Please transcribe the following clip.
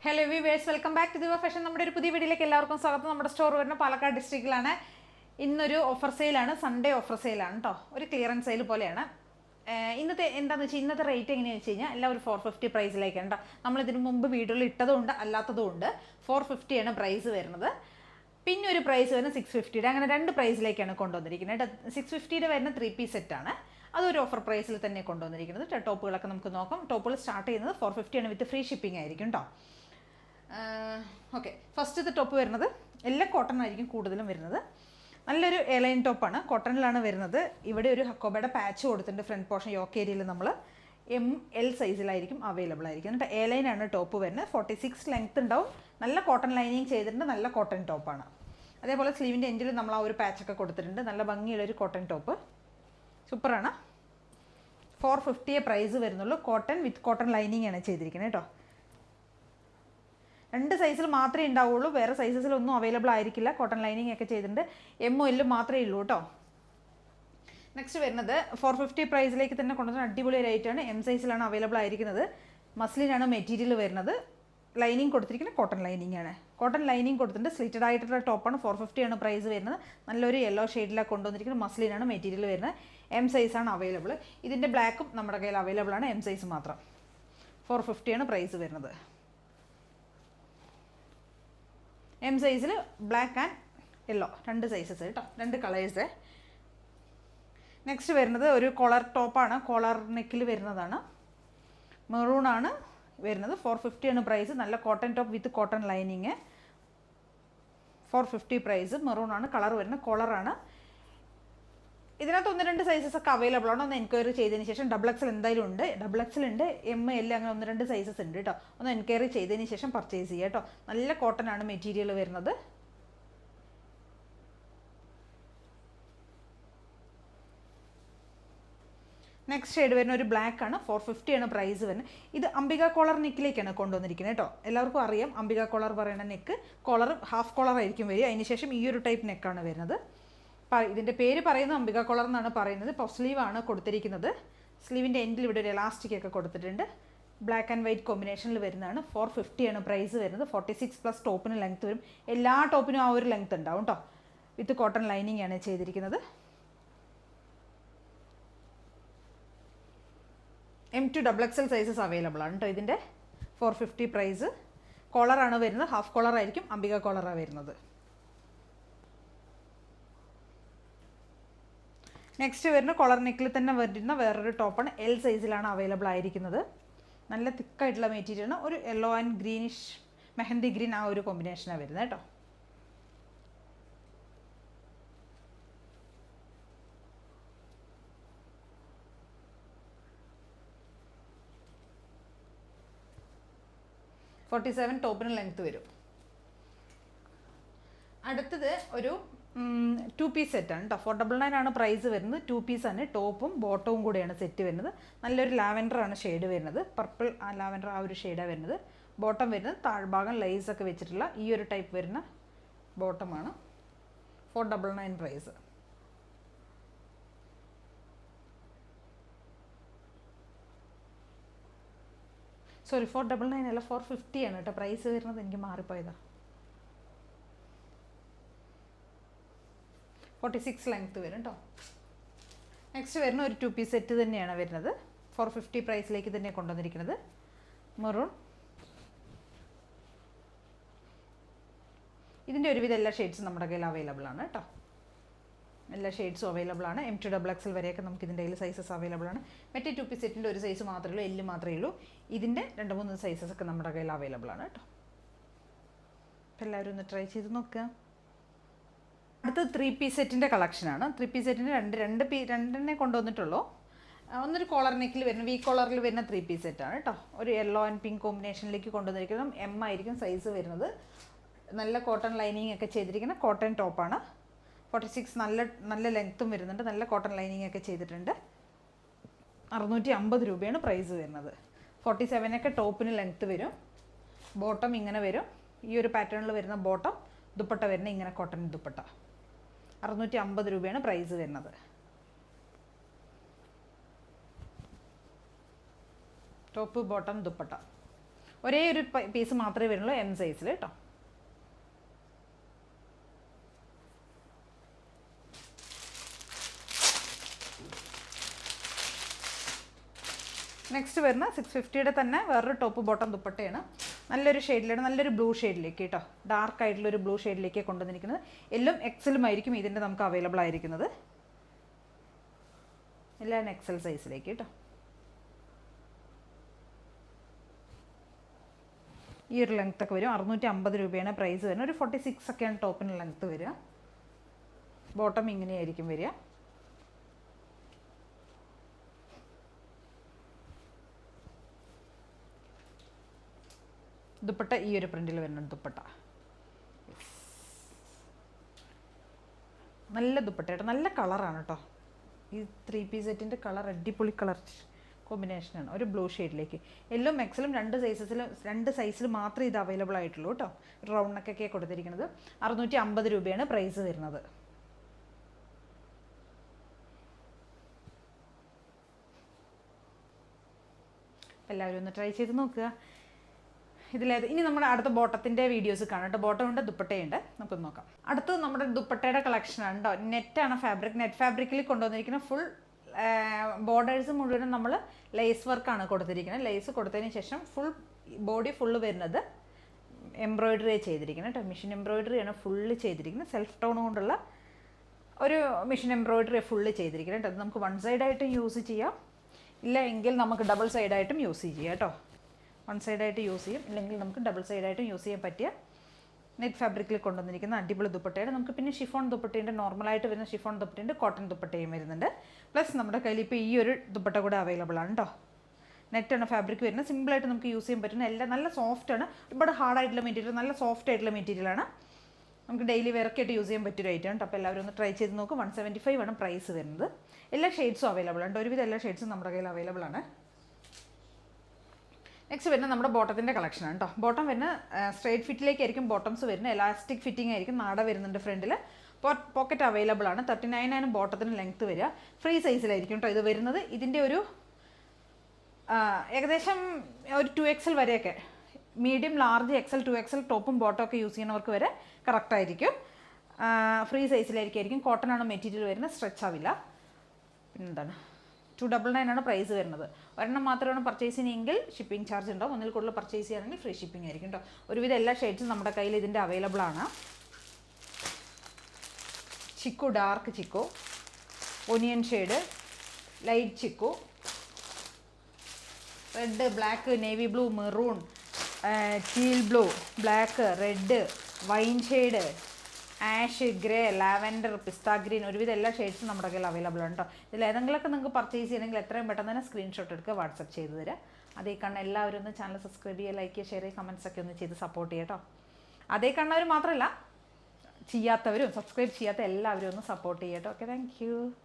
Hello viewers, welcome back to Diva Fashion. നമ്മുടെ ഒരു പുതിയ വീഡിയോയിലേക്ക് എല്ലാവർക്കും സ്വാഗതം. നമ്മുടെ സ്റ്റോർ വരുന്ന പാലക്കാട് ഡിസ്ട്രിക്റ്റിലാണ്. ഇന്നൊരു ഓഫർ സെയിലാണ്, സൺഡേ ഓഫർ സെയിലാണ് കേട്ടോ. ഒരു ക്ലിയറൻസ് സെയിൽ പോലെയാണ്. ഇന്നത്തെ എന്താണെന്ന് വെച്ചാൽ ഇന്നത്തെ റേറ്റ് എങ്ങനെയാണെന്ന് വെച്ച് കഴിഞ്ഞാൽ എല്ലാവരും 450 പ്രൈസിലേക്കാണ് കേട്ടോ. നമ്മളിതിന് മുമ്പ് വീഡിയോയിൽ ഇട്ടതുകൊണ്ട് അല്ലാത്തതുകൊണ്ട് 450 പ്രൈസ് വരുന്നത്. പിന്നെ ഒരു പ്രൈസ് വരുന്നത് 650. അങ്ങനെ രണ്ട് പ്രൈസിലേക്കാണ് കൊണ്ടുവന്നിരിക്കുന്നത് കേട്ടോ. 650 വരുന്ന 3 പീസ് സെറ്റാണ്. അതൊരു ഓഫർ പ്രൈസിൽ തന്നെ കൊണ്ടുവന്നിരിക്കുന്നത്. ടോപ്പുകളൊക്കെ നമുക്ക് നോക്കാം. ടോപ്പുകൾ സ്റ്റാർട്ട് ചെയ്യുന്നത് 450 വിത്ത് ഫ്രീ ഷിപ്പിംഗ് ആയിരിക്കും കേട്ടോ. ഓക്കെ, ഫസ്റ്റത്തെ ടോപ്പ് വരുന്നത് എല്ലാം കോട്ടൺ ആയിരിക്കും കൂടുതലും വരുന്നത്. നല്ലൊരു എലൈൻ ടോപ്പാണ്, കോട്ടണിലാണ് വരുന്നത്. ഇവിടെ ഒരു ഹക്കോബയുടെ പാച്ച് കൊടുത്തിട്ടുണ്ട്. ഫ്രണ്ട് പോർഷൻ യോക്ക് ഏരിയയിൽ നമ്മൾ ML സൈസിലായിരിക്കും അവൈലബിൾ ആയിരിക്കും എന്നിട്ട് എലൈനാണ് ടോപ്പ് വരുന്നത്. 46 ലെങ്ത് ഉണ്ടാവും. നല്ല കോട്ടൺ ലൈനിങ് ചെയ്തിട്ടുണ്ട്. നല്ല കോട്ടൺ ടോപ്പാണ്. അതേപോലെ സ്ലീവിൻ്റെ എൻഡിൽ നമ്മൾ ആ ഒരു പാച്ചൊക്കെ കൊടുത്തിട്ടുണ്ട്. നല്ല ഭംഗിയുള്ളൊരു കോട്ടൺ ടോപ്പ്, സൂപ്പറാണ്. 450 പ്രൈസ് വരുന്നുള്ളൂ. കോട്ടൺ വിത്ത് കോട്ടൺ ലൈനിങ് ആണ് ചെയ്തിരിക്കുന്നത് കേട്ടോ. രണ്ട് സൈസിൽ മാത്രമേ ഉണ്ടാവുള്ളൂ, വേറെ സൈസസിലൊന്നും അവൈലബിൾ ആയിരിക്കില്ല. കോട്ടൺ ലൈനിങ് ഒക്കെ ചെയ്തിട്ടുണ്ട്. എമ്മും എല്ലും മാത്രമേ ഉള്ളൂ കേട്ടോ. നെക്സ്റ്റ് വരുന്നത് 450 പ്രൈസിലേക്ക് തന്നെ കൊണ്ടുവന്ന അടിപൊളി റേറ്റാണ്. M സൈസിലാണ് അവൈലബിൾ ആയിരിക്കുന്നത്. മസ്ലിനാണ് മെറ്റീരിയൽ വരുന്നത്. ലൈനിങ് കൊടുത്തിരിക്കുന്നത് കോട്ടൺ ലൈനിങ് ആണ്. കോട്ടൺ ലൈനിങ് കൊടുത്തിട്ടുണ്ട്. സ്ലിറ്റഡ് ആയിട്ടുള്ള ടോപ്പാണ്. 450 പ്രൈസ് വരുന്നത്. നല്ലൊരു യെല്ലോ ഷെയ്ഡിലാണ് കൊണ്ടുവന്നിരിക്കുന്നത്. മസ്ലിനാണ് മെറ്റീരിയൽ വരുന്നത്. M സൈസാണ് അവൈലബിൾ. ഇതിൻ്റെ ബ്ലാക്കും നമ്മുടെ കയ്യിൽ അവൈലബിൾ ആണ്. M സൈസ് മാത്രം. 450 പ്രൈസ് വരുന്നത്. M സൈസിൽ ബ്ലാക്ക് ആൻഡ് യെല്ലോ രണ്ട് സൈസസ് കേട്ടോ, രണ്ട് കളേഴ്സ്. നെക്സ്റ്റ് വരുന്നത് ഒരു കോളർ ടോപ്പാണ്. കോളർ നെക്കിൽ വരുന്നതാണ്. മെറൂണാണ് വരുന്നത്. 450 പ്രൈസ്. നല്ല cotton top with cotton lining. 450 price. മെറൂണാണ് കളർ വരുന്നത്. കോളറാണ്. ഇതിനകത്ത് 1-2 സൈസസ് ഒക്കെ അവൈലബിൾ ആണ്. ഒന്ന് എൻക്വയറി ചെയ്തതിന് ശേഷം XXL എന്തായാലും ഉണ്ട്. XXL ഉണ്ട്, ML അങ്ങനെ 1-2 സൈസസ് ഉണ്ട് കേട്ടോ. ഒന്ന് എൻക്വയറി ചെയ്തതിന് ശേഷം പർച്ചേസ് ചെയ്യുക കേട്ടോ. നല്ല കോട്ടൺ ആണ് മെറ്റീരിയൽ വരുന്നത്. നെക്സ്റ്റ് ഷെയ്ഡ് വരുന്ന ഒരു ബ്ലാക്ക് ആണ്. 450 പ്രൈസ് വരുന്നത്. ഇത് അംബിക കോളർ നെക്കിലേക്കാണ് കൊണ്ടുവന്നിരിക്കുന്നത് കേട്ടോ. എല്ലാവർക്കും അറിയാം അംബിക കോളർ പറയുന്ന നെക്ക്. കോളർ ഹാഫ് കോളർ ആയിരിക്കും വരിക. അതിനുശേഷം ഈ ഒരു ടൈപ്പ് നെക്കാണ് വരുന്നത്. ഇതിൻ്റെ പേര് പറയുന്നത് അംബിക കോളർ എന്നാണ് പറയുന്നത്. പഫ് സ്ലീവാണ് കൊടുത്തിരിക്കുന്നത്. സ്ലീവിൻ്റെ എൻഡിൽ ഇവിടെ ഒരു എലാസ്റ്റിക് ഒക്കെ കൊടുത്തിട്ടുണ്ട്. ബ്ലാക്ക് ആൻഡ് വൈറ്റ് കോമ്പിനേഷനിൽ വരുന്നതാണ്. 450 പ്രൈസ് വരുന്നത്. 46+ ടോപ്പിന് ലെങ്ത്ത് വരും. എല്ലാ ടോപ്പിനും ആ ഒരു ലെങ്ത്ത് ഉണ്ടാവും കേട്ടോ. വിത്ത് കോട്ടൺ ലൈനിങ് ആണ് ചെയ്തിരിക്കുന്നത്. M to XXL sizes available ആണ് കേട്ടോ. ഇതിൻ്റെ 450 പ്രൈസ്. കോളറാണ് വരുന്നത്. ഹാഫ് കോളർ ആയിരിക്കും. അംബിക കോളറാണ് വരുന്നത്. നെക്സ്റ്റ് വരുന്ന കോളർ നെക്കിൽ തന്നെ വരുന്ന വേറൊരു ടോപ്പാണ്. L സൈസിലാണ് അവൈലബിൾ ആയിരിക്കുന്നത്. നല്ല തിക്കായിട്ടുള്ള മെറ്റീരിയലാണ്. ഒരു yellow and greenish mehndi green ആ ഒരു കോമ്പിനേഷനാണ് വരുന്നത് കേട്ടോ. ടോപ്പിന് ലെങ്ത്ത് വരും. അടുത്തത് ഒരു 2 പീസ് സെറ്റാണ് കേട്ടോ. 499 പ്രൈസ് വരുന്നത്. 2 പീസാണ്. ടോപ്പും ബോട്ടവും കൂടെയാണ് സെറ്റ് വരുന്നത്. നല്ലൊരു ലാവൻഡറാണ് ഷെയ്ഡ് വരുന്നത്. പർപ്പിൾ ലാവൻഡർ ആ ഒരു ഷെയ്ഡാണ് വരുന്നത്. ബോട്ടം വരുന്നത് താഴ്ഭാഗം ലൈസൊക്കെ വെച്ചിട്ടുള്ള ഈ ഒരു ടൈപ്പ് വരുന്ന ബോട്ടമാണ്. 499 പ്രൈസ്. സോറി, 499 അല്ല, 450 ആണ് കേട്ടോ പ്രൈസ് വരുന്നത്. എനിക്ക് മാറിപ്പോയതാണ്. 46 ലെങ്ത്ത് വരും കേട്ടോ. നെക്സ്റ്റ് വരുന്ന ഒരു 2 പീസ് സെറ്റ് തന്നെയാണ് വരുന്നത്. 450 പ്രൈസിലേക്ക് തന്നെ കൊണ്ടുവന്നിരിക്കുന്നത്. മെറൂൺ. ഇതിൻ്റെ ഒരുവിധം എല്ലാ ഷെയ്ഡ്സും നമ്മുടെ കയ്യിൽ അവൈലബിൾ ആണ് കേട്ടോ. എല്ലാ ഷെയ്ഡ്സും അവൈലബിൾ ആണ്. M to XXL വരെയൊക്കെ നമുക്ക് ഇതിൻ്റെ കയ്യിൽ സൈസസ് അവൈലബിൾ ആണ്. മറ്റേ 2 പീസ് സെറ്റിൻ്റെ ഒരു സൈസ് മാത്രമേ ഉള്ളൂ, എല്ല് മാത്രമേ ഉള്ളൂ. ഇതിൻ്റെ 2-3 സൈസസ് ഒക്കെ നമ്മുടെ കയ്യിൽ അവൈലബിൾ ആണ് കേട്ടോ. അപ്പോൾ എല്ലാവരും ഒന്ന് ട്രൈ ചെയ്ത് നോക്കുക. അടുത്തത് 3 പീസ് സെറ്റിൻ്റെ കളക്ഷനാണ്. 3 പീസ് സെറ്റിൻ്റെ രണ്ടെണ്ണേ കൊണ്ടുവന്നിട്ടുള്ളൂ. ഒന്നൊരു കോളർ നെക്കിൽ വരുന്ന V കോളറിൽ വരുന്ന 3 പീസ് സെറ്റാണ് കേട്ടോ. ഒരു യെല്ലോ ആൻഡ് പിങ്ക് കോമ്പിനേഷനിലേക്ക് കൊണ്ടുവന്നിരിക്കുന്നത്. M ആയിരിക്കും സൈസ് വരുന്നത്. നല്ല കോട്ടൺ ലൈനിങ് ഒക്കെ ചെയ്തിരിക്കുന്ന കോട്ടൺ ടോപ്പാണ്. 46 നല്ല ലെങ്ത്തും വരുന്നുണ്ട്. നല്ല കോട്ടൺ ലൈനിങ് ഒക്കെ ചെയ്തിട്ടുണ്ട്. 650 രൂപയാണ് പ്രൈസ് വരുന്നത്. 47 ടോപ്പിന് ലെങ്ത്ത് വരും. ബോട്ടം ഇങ്ങനെ വരും. ഈ ഒരു പാറ്റേണിൽ വരുന്ന ബോട്ടം. ദുപ്പട്ട വരുന്ന ഇങ്ങനെ കോട്ടൺ ദുപ്പട്ട. 650 രൂപയാണ് പ്രൈസ് വരുന്നത്. Top bottom dupatta. ഒരേ ഒരു പീസ് മാത്രമേ വരുന്നുള്ളൂ എം സൈസിൽ കേട്ടോ. നെക്സ്റ്റ് വരുന്ന 650 തന്നെ വേറൊരു ടോപ്പ് ബോട്ടം ദുപ്പട്ടയാണ്. നല്ലൊരു ഷെയ്ഡിലാണ്, നല്ലൊരു ബ്ലൂ ഷെയ്ഡിലേക്ക് കേട്ടോ, ഡാർക്ക് ആയിട്ടുള്ളൊരു ബ്ലൂ ഷെയ്ഡിലേക്ക് കൊണ്ടുവന്നിരിക്കുന്നത്. എല്ലാം എക്സലുമായിരിക്കും ഇതിൻ്റെ നമുക്ക് അവൈലബിൾ ആയിരിക്കുന്നത്, എല്ലാം എക്സൽ സൈസിലേക്ക് കേട്ടോ. ഈ ഒരു ലെങ്ത് ഒക്കെ വരും. 650 രൂപയാണ് പ്രൈസ് വരുന്നത്. ഒരു 46 ഒക്കെയാണ് ടോപ്പിന് ലെങ്ത്ത് വരിക. ബോട്ടം ഇങ്ങനെയായിരിക്കും വരിക. ദുപ്പട്ട ഈ ഒരു പ്രിന്റിൽ വരുന്ന ദുപ്പട്ട, നല്ല ദുപ്പട്ട കേട്ടോ, നല്ല കളറാണ് കേട്ടോ. ഈ 3 പീസ് സെറ്റിൻ്റെ കളർ അടിപൊളി കളർ കോമ്പിനേഷനാണ്. ഒരു ബ്ലൂ ഷെയ്ഡിലേക്ക് എല്ലാം എക്സലും രണ്ട് സൈസിൽ മാത്രമേ ഇത് അവൈലബിൾ ആയിട്ടുള്ളൂ കേട്ടോ. റൗണ്ട് നെക്കൊക്കെ കൊടുത്തിരിക്കുന്നത്. 650 രൂപയാണ് പ്രൈസ് വരുന്നത്. എല്ലാവരും ഒന്ന് ട്രൈ ചെയ്ത് നോക്കുക. ഇതിലേത് ഇനി നമ്മുടെ അടുത്ത ബോട്ടത്തിൻ്റെ വീഡിയോസ് കാണാം കേട്ടോ. ബോട്ടമുണ്ട്, ദുപ്പട്ടയുണ്ട്, നമുക്കൊന്ന് നോക്കാം. അടുത്തത് നമ്മുടെ ദുപ്പട്ടയുടെ കളക്ഷനാണ് കേട്ടോ. നെറ്റാണ് ഫാബ്രിക്. നെറ്റ് ഫാബ്രിക്കിൽ കൊണ്ടുവന്നിരിക്കുന്ന ഫുൾ ബോർഡേഴ്സ് മുഴുവനും നമ്മൾ ലേസ് വർക്കാണ് കൊടുത്തിരിക്കുന്നത്. ലേസ് കൊടുത്തതിന് ശേഷം ഫുൾ ബോഡി ഫുള്ള് വരുന്നത് എംബ്രോയിഡറി ചെയ്തിരിക്കുന്നത് കേട്ടോ. മെഷീൻ എംബ്രോയിഡറിയാണ് ഫുള്ള് ചെയ്തിരിക്കുന്നത്. സെൽഫ് ടോൺ കൊണ്ടുള്ള ഒരു മെഷീൻ എംബ്രോയിഡറി ഫുള്ള് ചെയ്തിരിക്കുന്നത് കേട്ടോ. അത് നമുക്ക് വൺ സൈഡായിട്ടും യൂസ് ചെയ്യാം, ഇല്ല എങ്കിൽ നമുക്ക് ഡബിൾ സൈഡായിട്ടും യൂസ് ചെയ്യാം കേട്ടോ. വൺ സൈഡായിട്ട് യൂസ് ചെയ്യും, ഇല്ലെങ്കിൽ നമുക്ക് ഡബിൾ സൈഡായിട്ടും യൂസ് ചെയ്യാൻ പറ്റിയ നെറ്റ് ഫാബ്രിക്കിൽ കൊണ്ടുവന്നിരിക്കുന്ന അടിപൊളി ദുപ്പട്ടയാണ്. നമുക്ക് പിന്നെ ഷിഫോൺ ദുപ്പട്ടയുണ്ട്, നോർമലായിട്ട് വരുന്ന ഷിഫോൺ ദുപ്പട്ടയുണ്ട്, കോട്ടൺ ദുപ്പട്ടയും വരുന്നുണ്ട്. പ്ലസ് നമ്മുടെ കയ്യിൽ ഇപ്പോൾ ഈ ഒരു ദുപ്പട്ട കൂടെ അവൈലബിൾ ആണ് കേട്ടോ. നെറ്റാണ് ഫാബ്രിക് വരുന്നത്. സിമ്പിളായിട്ട് നമുക്ക് യൂസ് ചെയ്യാൻ പറ്റുന്ന എല്ലാം നല്ല സോഫ്റ്റാണ്. ഒരുപാട് ഹാർഡായിട്ടുള്ള മെറ്റീരിയൽ, നല്ല സോഫ്റ്റ് ആയിട്ടുള്ള മെറ്റീരിയലാണ്. നമുക്ക് ഡെയിലി വെയറൊക്കെ ആയിട്ട് യൂസ് ചെയ്യാൻ പറ്റിയൊരു ഐറ്റം ഉണ്ട്. അപ്പോൾ എല്ലാവരും ഒന്ന് ട്രൈ ചെയ്ത് നോക്കും. 175 ആണ് പ്രൈസ് വരുന്നത്. എല്ലാ ഷെയ്ഡ്സും അവൈലബിൾ ആണ്. ഒരുവിധം എല്ലാ ഷെയ്ഡ്സും നമ്മുടെ കയ്യിൽ അവൈലബിൾ ആണ്. നെക്സ്റ്റ് വരുന്നത് നമ്മുടെ ബോട്ടത്തിൻ്റെ കളക്ഷനാണ് കേട്ടോ. ബോട്ടം വരുന്ന സ്ട്രേറ്റ് ഫിറ്റിലേക്കായിരിക്കും ബോട്ടംസ് വരുന്നത്. എലാസ്റ്റിക് ഫിറ്റിംഗ് ആയിരിക്കും. നാട വരുന്നുണ്ട് ഫ്രണ്ടിൽ. പോക്കറ്റ് അവൈലബിൾ ആണ്. 39 ആണ് ബോട്ടത്തിന് ലെങ്ത്ത് വരിക. ഫ്രീ സൈസിലായിരിക്കും കേട്ടോ ഇത് വരുന്നത്. ഇതിൻ്റെ ഒരു ഏകദേശം ഒരു 2XL വരെയൊക്കെ, മീഡിയം, ലാർജ്, XL, 2XL ടോപ്പും ബോട്ടം ഒക്കെ യൂസ് ചെയ്യുന്നവർക്ക് വരെ കറക്റ്റായിരിക്കും. ഫ്രീ സൈസിലായിരിക്കും. കോട്ടൺ ആണ് മെറ്റീരിയൽ വരുന്നത്, സ്ട്രെച്ച് ആവില്ല. പിന്നെന്താണ്, 299 ആണ് പ്രൈസ് വരുന്നത്. ഒരെണ്ണം മാത്രമാണ് പർച്ചേസ് ചെയ്യുന്നതെങ്കിൽ ഷിപ്പിംഗ് ചാർജ് ഉണ്ടാവും. ഒന്നിൽ കൂടുതൽ പർച്ചേസ് ചെയ്യുകയാണെങ്കിൽ ഫ്രീ ഷിപ്പിംഗ് ആയിരിക്കും കേട്ടോ. ഒരുവിധം എല്ലാ ഷെയ്ഡ്സും നമ്മുടെ കയ്യിൽ ഇതിൻ്റെ അവൈലബിൾ ആണ്. Chikoo, dark chikoo, onion shade, light chikoo, red, black, navy blue, maroon, teal blue, black, red, wine shade, ash, grey, lavender, pista green, ഒരുവിധം എല്ലാ ഷെയ്ഡ്സും നമ്മുടെ കയ്യിൽ അവൈലബിൾ ആണ് കേട്ടോ. ഇതിൽ ഏതെങ്കിലുമൊക്കെ നിങ്ങൾക്ക് പർച്ചേസ് ചെയ്യണമെങ്കിൽ എത്രയും പെട്ടെന്ന് തന്നെ സ്ക്രീൻഷോട്ട് എടുക്കുക, വാട്സപ്പ് ചെയ്ത് തരാം. അതേ കാണുന്ന എല്ലാവരും ഒന്ന് ചാനൽ സബ്സ്ക്രൈബ് ചെയ്യുക, ലൈക്ക് ചെയ്യുക, ഷെയർ ചെയ്യുക, കമൻറ്റ്സ് ഒക്കെ ഒന്ന് ചെയ്ത് സപ്പോർട്ട് ചെയ്യുക കേട്ടോ. അതേ കാണുന്നവർ മാത്രമല്ല, ചെയ്യാത്തവരും സബ്സ്ക്രൈബ് ചെയ്യാത്ത എല്ലാവരും ഒന്ന് സപ്പോർട്ട് ചെയ്യുക കേട്ടോ. Okay, thank you.